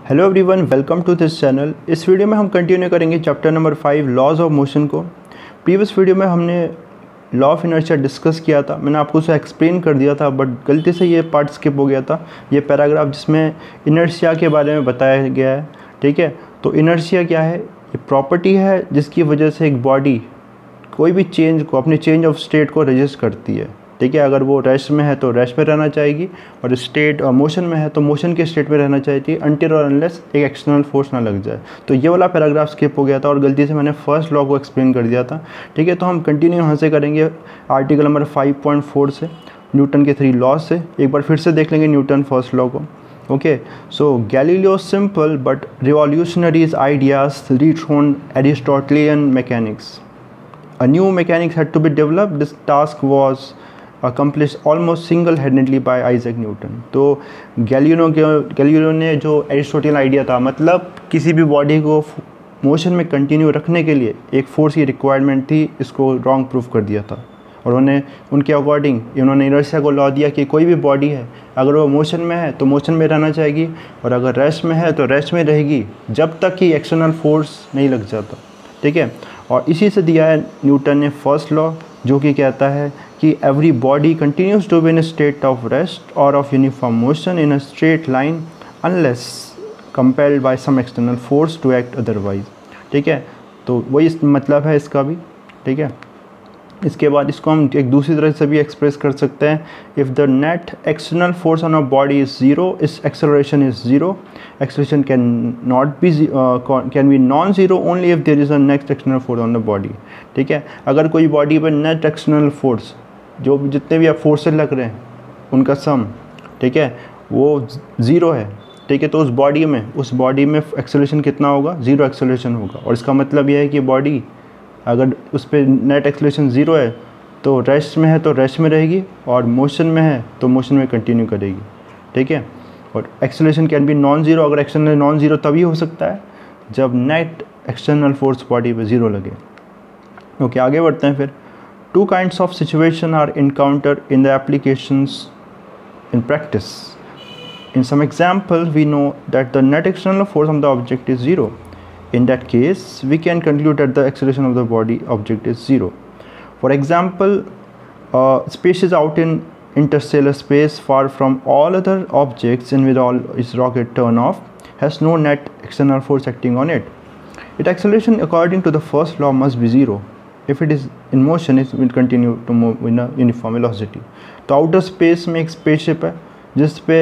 Hello everyone, welcome to this channel. इस video में हम कंटिन्यू करेंगे chapter number 5 laws of motion को। प्रीवियस वीडियो में हमने लॉ ऑफ इनर्शिया डिस्कस किया था, मैंने आपको उसे एक्सप्लेन कर दिया था, बट गलती से ये पार्ट स्किप हो गया था, ये पैराग्राफ जिसमें इनर्शिया के बारे में बताया गया है। ठीक है, तो इनर्शिया क्या है? ये प्रॉपर्टी है जिसकी वजह से एक बॉडी कोई भी चेंज को, अपने चेंज ऑफ स्टेट को रजिस्ट करती है। ठीक है, अगर वो रेस्ट में है तो रेस्ट में रहना चाहेगी, और स्टेट मोशन में है तो मोशन के स्टेट में रहना चाहिए, अनटिल और अनलेस एक एक्सटर्नल फोर्स ना लग जाए। तो ये वाला पैराग्राफ स्किप हो गया था और गलती से मैंने फर्स्ट लॉ को एक्सप्लेन कर दिया था। ठीक है, तो हम कंटिन्यू यहाँ से करेंगे आर्टिकल नंबर 5.4 से, न्यूटन के 3 लॉ से। एक बार फिर से देख लेंगे न्यूटन फर्स्ट लॉ को। ओके, सो गैलीलियो's simple but revolutionary ideas rethroned Aristotelian mechanics. A new mechanics had to be developed. This task was accomplished almost single-handedly by Isaac Newton. तो गैलीलियो ने जो एरिस्टोटल आइडिया था, मतलब किसी भी body को मोशन में कंटिन्यू रखने के लिए एक फोर्स की रिक्वायरमेंट थी, इसको रॉन्ग प्रूफ कर दिया था। और उनके अकॉर्डिंग इन्होंने इनर्शिया को लॉ दिया कि कोई भी बॉडी है, अगर वो मोशन में है तो मोशन में रहना चाहेगी, और अगर रेस्ट में है तो रेस्ट में रहेगी, जब तक कि एक्सटर्नल फोर्स नहीं लग जाता। ठीक है, और इसी से दिया है न्यूटन ने फर्स्ट लॉ, जो कि कहता है कि every body continues to be in state of rest or of uniform motion in a straight line unless compelled by some external force to act otherwise. ठीक है, तो वही मतलब है इसका भी। ठीक है, इसके बाद इसको हम एक दूसरी तरह से भी एक्सप्रेस कर सकते हैं। If the net external force on a body is zero, इस acceleration is zero, acceleration can be non zero only if there is a net external force on the body. ठीक है, अगर कोई बॉडी पर net external force, जो जितने भी आप फोर्सेज लग रहे हैं उनका सम, ठीक है, वो ज़ीरो है। ठीक है, तो उस बॉडी में एक्सेलरेशन कितना होगा? ज़ीरो एक्सेलरेशन होगा। और इसका मतलब यह है कि बॉडी अगर उस पर नेट एक्सेलरेशन ज़ीरो है तो रेस्ट में है तो रेस्ट में रहेगी, और मोशन में है तो मोशन में कंटिन्यू करेगी। ठीक है, और acceleration can be non zero. अगर एक्सटर्नल नॉन ज़ीरो तभी हो सकता है जब नेट एक्सटर्नल फोर्स बॉडी पे ज़ीरो लगे। ओके, आगे बढ़ते हैं फिर। Two kinds of situation are encounter in the applications in practice. In some example we know that the net external force on the object is zero. In that case, we can conclude that the acceleration of the body object is zero. For example, space is out in interstellar space far from all other objects and with all its rocket turn off, has no net external force acting on it. Its acceleration according to the first law must be zero. If it is in motion, it will continue to move in a uniform velocity. तो outer space में एक spaceship है जिस पे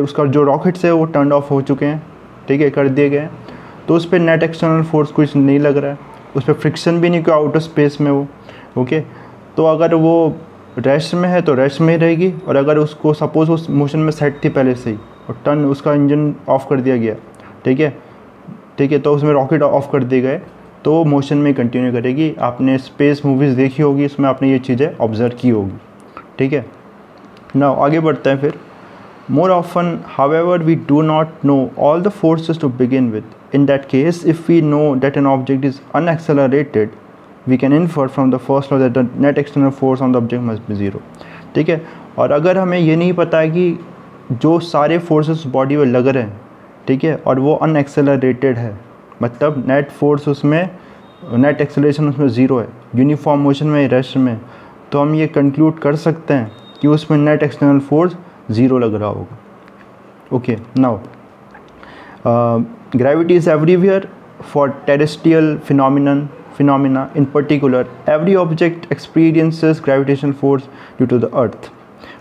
उसका जो rockets है वो turned off हो चुके हैं, ठीक है, कर दिए गए हैं, तो उस पर नेट एक्सटर्नल फोर्स कुछ नहीं लग रहा है, उस पर फ्रिक्शन भी नहीं कोई आउटर स्पेस में वो। ओके, तो अगर वो रेस्ट में है तो रेस्ट में ही रहेगी, और अगर उसको सपोज उस मोशन में सेट थी पहले से ही और टर्न उसका इंजन ऑफ कर दिया गया, ठीक है, तो उसमें रॉकेट ऑफ कर दिए गए, तो मोशन में कंटिन्यू करेगी। आपने स्पेस मूवीज़ देखी होगी, इसमें आपने ये चीज़ें ऑब्जर्व की होगी। ठीक है, ना आगे बढ़ते हैं फिर। More often, however, we do not know all the forces to begin with. In that case, if we know that an object is unaccelerated, we can infer from the first law that the net external force on the object must be zero. ठीक है, और अगर हमें ये नहीं पता है कि जो सारे फोर्सेस बॉडी में लग रहे हैं, ठीक है, और वो अनएक्सेलरेटेड है, मतलब नेट फोर्स उसमें, नेट एक्सेलरेशन उसमें ज़ीरो है, यूनिफॉर्म मोशन में, रेस्ट में, तो हम ये कंक्लूड कर सकते हैं कि उसमें नेट एक्सटर्नल फोर्स ज़ीरो लग रहा होगा। Okay, now gravity is everywhere for terrestrial phenomena. In particular, every object experiences gravitational force due to the earth.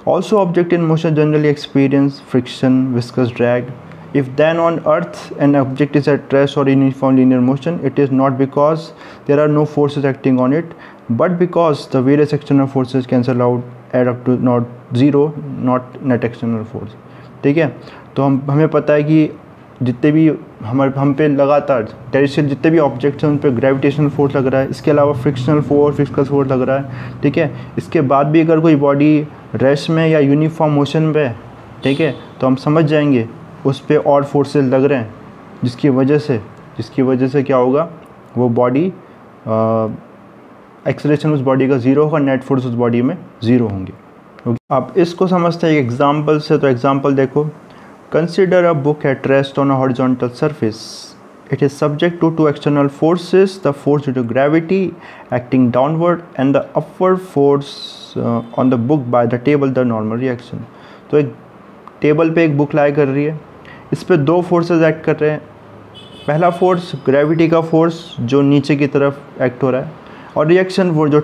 Also, objects in motion generally experience friction, viscous drag. If then on earth an object is at rest or in uniform linear motion, it is not because there are no forces acting on it, but because the various external forces cancel out, add up to not zero, not net external force. ठीक है, तो हमें पता है कि जितने भी हम पे लगातार टेरेस्ट्रियल जितने भी ऑब्जेक्ट्स हैं उन पे ग्रेविटेशनल फोर्स लग रहा है, इसके अलावा फ्रिक्शनल फोर्स, विस्कस फोर्स लग रहा है। ठीक है, इसके बाद भी अगर कोई बॉडी रेस्ट में या यूनिफॉर्म मोशन पे है, ठीक है, तो हम समझ जाएंगे उस पर और फोर्सेस लग रहे हैं, जिसकी वजह से क्या होगा, वो बॉडी एक्सेलरेशन उस बॉडी का ज़ीरो होगा, नेट फोर्स उस बॉडी में ज़ीरो होंगे। अब इसको समझते हैं एक एग्जांपल से। तो एग्जांपल देखो, Consider a book at rest on a horizontal surface. It is subject to two external forces, the force due to gravity acting downward and the upward force on the book by the table, the normal reaction. तो एक table पे एक book लाई कर रही है, इस पे दो फोर्सेस एक्ट कर रहे हैं. पहला फोर्स ग्रेविटी का फोर्स जो नीचे की तरफ एक्ट हो रहा है, और रिएक्शन फोर्स जो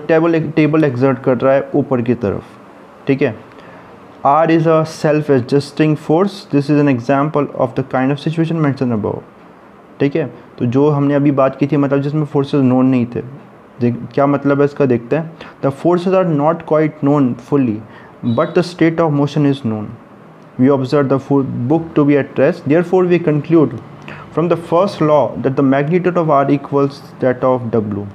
टेबल एक्सर्ट कर रहा है ऊपर की तरफ. ठीक है. R is a self-adjusting force. This is an example of the kind of situation mentioned above. ठीक है. तो जो हमने अभी बात की थी, मतलब जिसमें फोर्सेस नोन नहीं थे, क्या मतलब है इसका देखते हैं. The forces are not quite known fully but the state of motion is known. We observe the book to be at rest. Therefore we conclude from the first law that the magnitude of R equals that of W.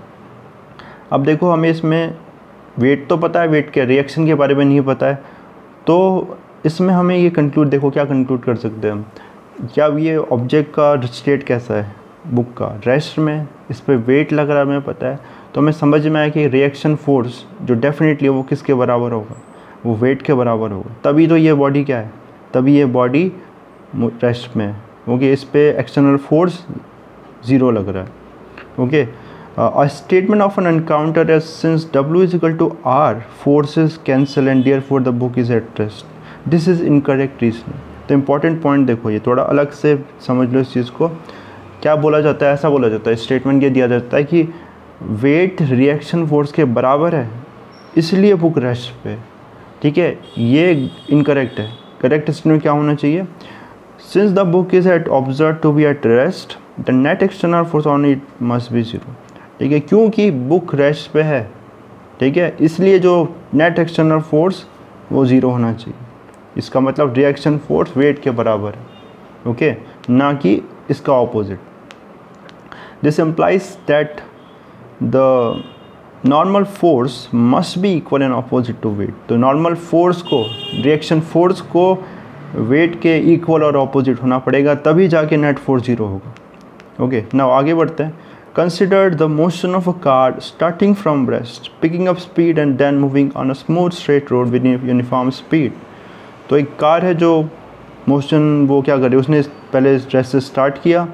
अब देखो, हमें इसमें wait तो पता है, wait के reaction के बारे में नहीं पता है, तो इसमें हमें ये कंक्लूड, देखो क्या कंक्लूड कर सकते हैं हम. क्या ये ऑब्जेक्ट का स्टेट कैसा है, बुक का रेस्ट में, इस पर वेट लग रहा है हमें पता है, तो हमें समझ में आया कि रिएक्शन फोर्स जो डेफिनेटली वो किसके बराबर होगा, वो वेट के बराबर होगा. तभी तो ये बॉडी क्या है, तभी ये बॉडी रेस्ट में है. ओके. इस पर एक्सटर्नल फोर्स ज़ीरो लग रहा है. Okay. A statement of an encounter as since W is equal to R, forces cancel and therefore the book is at rest. This is incorrect reasoning. तो important point देखो, ये थोड़ा अलग से समझ लो इस चीज़ को. क्या बोला जाता है, ऐसा बोला जाता है, स्टेटमेंट ये दिया जाता है कि वेट रिएक्शन फोर्स के बराबर है इसलिए बुक रेस्ट पे. ठीक है. ये इनकरेक्ट है. करेक्ट स्टेटमेंट क्या होना चाहिए, since the book is at observed to be at rest, the net external force on it must be zero. ठीक है. क्योंकि बुक रेस्ट पे है, ठीक है, इसलिए जो नेट एक्सटर्नल फोर्स वो ज़ीरो होना चाहिए. इसका मतलब रिएक्शन फोर्स वेट के बराबर है. ओके. ना कि इसका opposite. This implies that the normal force must be equal and opposite to weight. तो नॉर्मल फोर्स को, रिएक्शन फोर्स को वेट के इक्वल और ऑपोजिट होना पड़ेगा, तभी जाके नेट फोर्स ज़ीरो होगा. ओके. नाउ आगे बढ़ते हैं. Consider the motion of a car starting from rest, picking up speed and then moving on a smooth straight road with uniform speed. तो एक कार है जो मोशन वो क्या कर रही है, उसने पहले रेस्ट से स्टार्ट किया,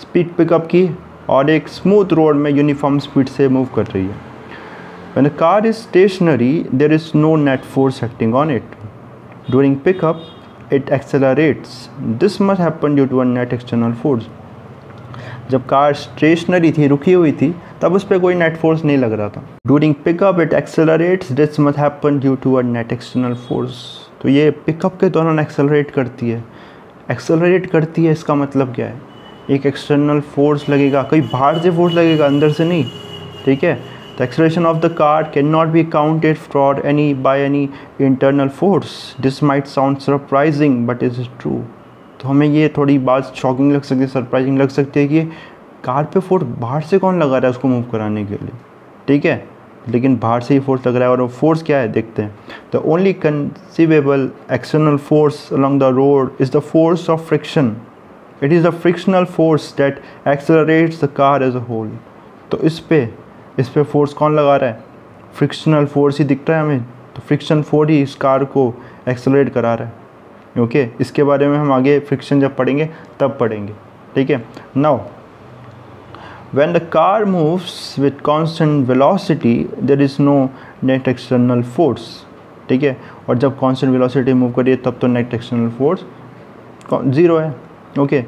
स्पीड पिकअप की और एक स्मूथ रोड में यूनिफॉर्म स्पीड से मूव कर रही है. When a car is stationary, there is no net force acting on it. During pickup, it accelerates. This must happen due to a net external force. जब car stationery थी, रुकी हुई थी, तब उस पर कोई नेट फोर्स नहीं लग रहा था. During pickup it accelerates. This must happen due to a net external force. तो ये पिकअप के दौरान एक्सेलरेट करती है. एक्सेलरेट करती है इसका मतलब क्या है, एक एक्सटर्नल फोर्स लगेगा, कोई बाहर से फोर्स लगेगा, अंदर से नहीं. ठीक है. The acceleration of the car can not be counted for any by any internal force. This might sound surprising but is true. तो हमें ये थोड़ी बात शॉकिंग लग सकती है, सरप्राइजिंग लग सकती है कि कार पे फोर्स बाहर से कौन लगा रहा है उसको मूव कराने के लिए. ठीक है. लेकिन बाहर से ही फोर्स लग रहा है, और वो फोर्स क्या है देखते हैं. The only conceivable external force along the road is the force of friction. It is the frictional force that accelerates the car as a whole. तो इस पे फोर्स कौन लगा रहा है, फ्रिक्शनल फोर्स ही दिख रहा है हमें. तो फ्रिक्शन फोर्स ही इस कार को एक्सेलरेट करा रहा है. ओके. इसके बारे में हम आगे फ्रिक्शन जब पढ़ेंगे तब पढ़ेंगे. ठीक है. Now when the car moves with constant velocity there is no net external force. ठीक है. और जब constant velocity मूव करिए तब तो net external force ज़ीरो है. ओके.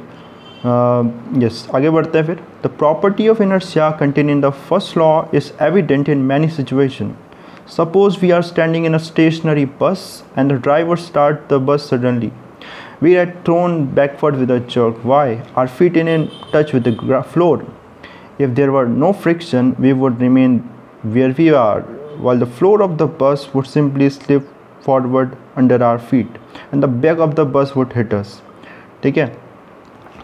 यस. आगे बढ़ते हैं फिर. The property of inertia contained in the first law is evident in many situations. Suppose we are standing in a stationary bus and the driver starts the bus suddenly. We are thrown backward with a jerk. Why? Our feet in touch with the floor. If there were no friction, we would remain where we are, while the floor of the bus would simply slip forward under our feet and the back of the bus would hit us. ठीक है.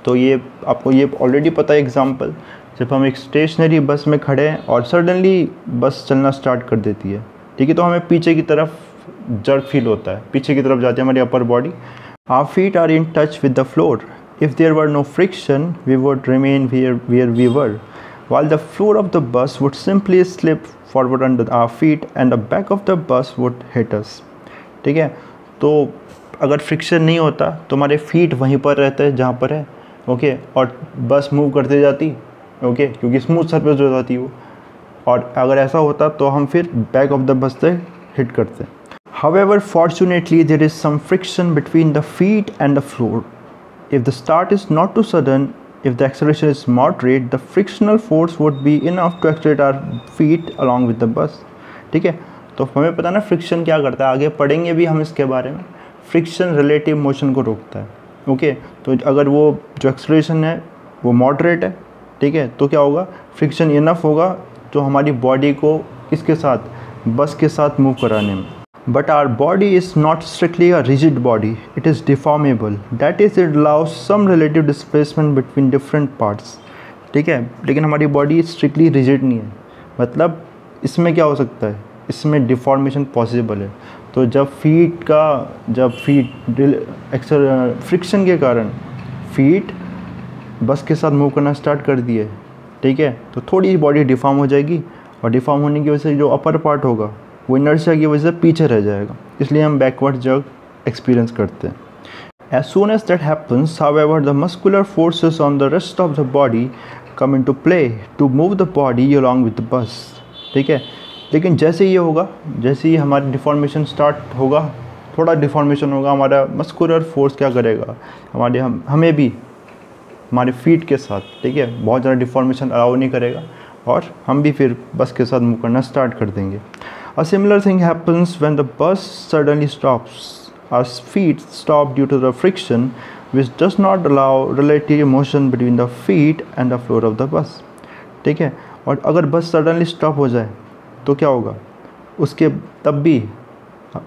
तो ये आपको ये already पता है example, जब हम एक स्टेशनरी बस में खड़े हैं और सडनली बस चलना स्टार्ट कर देती है. ठीक है. तो हमें पीछे की तरफ जर्क फील होता है, पीछे की तरफ जाती है हमारी upper body. Our feet are in touch with the floor. If there were no friction we would remain where we were, while the floor of the bus would simply slip forward under our feet and the back of the bus would hit us. ठीक है. तो अगर friction नहीं होता तो हमारे feet वहीं पर रहते हैं जहाँ पर है, ओके, और बस मूव करते जाती, ओके, क्योंकि स्मूथ सरफेस हो जाती वो, और अगर ऐसा होता तो हम फिर बैक ऑफ द बस से हिट करते। However, fortunately, there is some friction between the feet and the floor. If the start is not too sudden, if the acceleration is moderate, the frictional force would be enough to accelerate our feet along with the bus. ठीक है, तो हमें पता ना friction क्या करता है, आगे पढ़ेंगे भी हम इसके बारे में। फ्रिक्शन रिलेटिव मोशन को रोकता है, ओके। तो अगर वो जो एक्सेलरेशन है वो मॉडरेट है, ठीक है, तो क्या होगा, फ्रिक्शन इनफ होगा तो हमारी बॉडी को इसके साथ, बस के साथ मूव कराने में। But our body is not strictly a rigid body, it is deformable. That is, it allows some relative displacement between different parts. ठीक है, लेकिन हमारी बॉडी स्ट्रिक्टली रिजिड नहीं है, मतलब इसमें क्या हो सकता है, इसमें डिफॉर्मेशन पॉसिबल है। तो जब फीट फ्रिक्शन के कारण फीट बस के साथ मूव करना स्टार्ट कर दिए, ठीक है, तो थोड़ी बॉडी डिफॉर्म हो जाएगी, और डिफॉर्म होने की वजह से जो अपर पार्ट होगा वो इनर्शिया की वजह से पीछे रह जाएगा, इसलिए हम बैकवर्ड जर्क एक्सपीरियंस करते हैं। As soon as that happens, however, the muscular forces on the rest of the body come into play to move the body along with the bus. ठीक है, लेकिन जैसे ये होगा, जैसे ही हमारी डिफॉर्मेशन स्टार्ट होगा, थोड़ा डिफॉर्मेशन होगा, हमारा मस्कुलर फोर्स क्या करेगा, हमें भी हमारे फीट के साथ, ठीक है, बहुत ज़्यादा डिफॉर्मेशन अलाउ नहीं करेगा, और हम भी फिर बस के साथ मूव करना स्टार्ट कर देंगे। A similar thing happens when the bus suddenly stops. Our feet stop due to the friction, which does not allow relative motion between the feet and the floor of the bus. ठीक है, और अगर बस suddenly stop हो जाए तो क्या होगा, उसके तब भी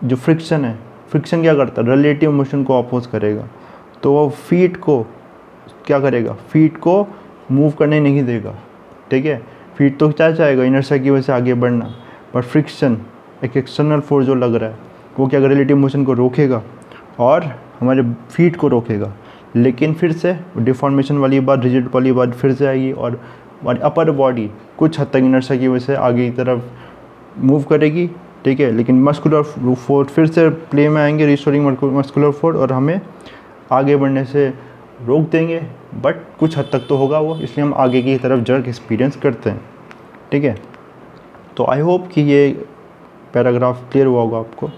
जो फ्रिक्शन है, फ्रिक्शन क्या करता है, रिलेटिव मोशन को अपोज करेगा, तो वो फीट को क्या करेगा, फीट को मूव करने नहीं देगा, ठीक है। फीट तो क्या चाहेगा, इनर्शिया की वजह से आगे बढ़ना, पर फ्रिक्शन एक एक्सटर्नल फोर्स जो लग रहा है वो क्या, रिलेटिव मोशन को रोकेगा और हमारे फीट को रोकेगा। लेकिन फिर से डिफॉर्मेशन वाली बात, रिजिड वाली बात फिर से आएगी, और हमारी अपर बॉडी कुछ हद तक इनर्शिया की वजह से आगे की तरफ मूव करेगी, ठीक है, लेकिन मस्कुलर फोर्स फिर से प्ले में आएंगे, रिस्टोरिंग मस्कुलर फोर्स, और हमें आगे बढ़ने से रोक देंगे, बट कुछ हद तक तो होगा वो, इसलिए हम आगे की तरफ जर्क एक्सपीरियंस करते हैं, ठीक है। तो आई होप कि ये पैराग्राफ क्लियर हुआ होगा आपको।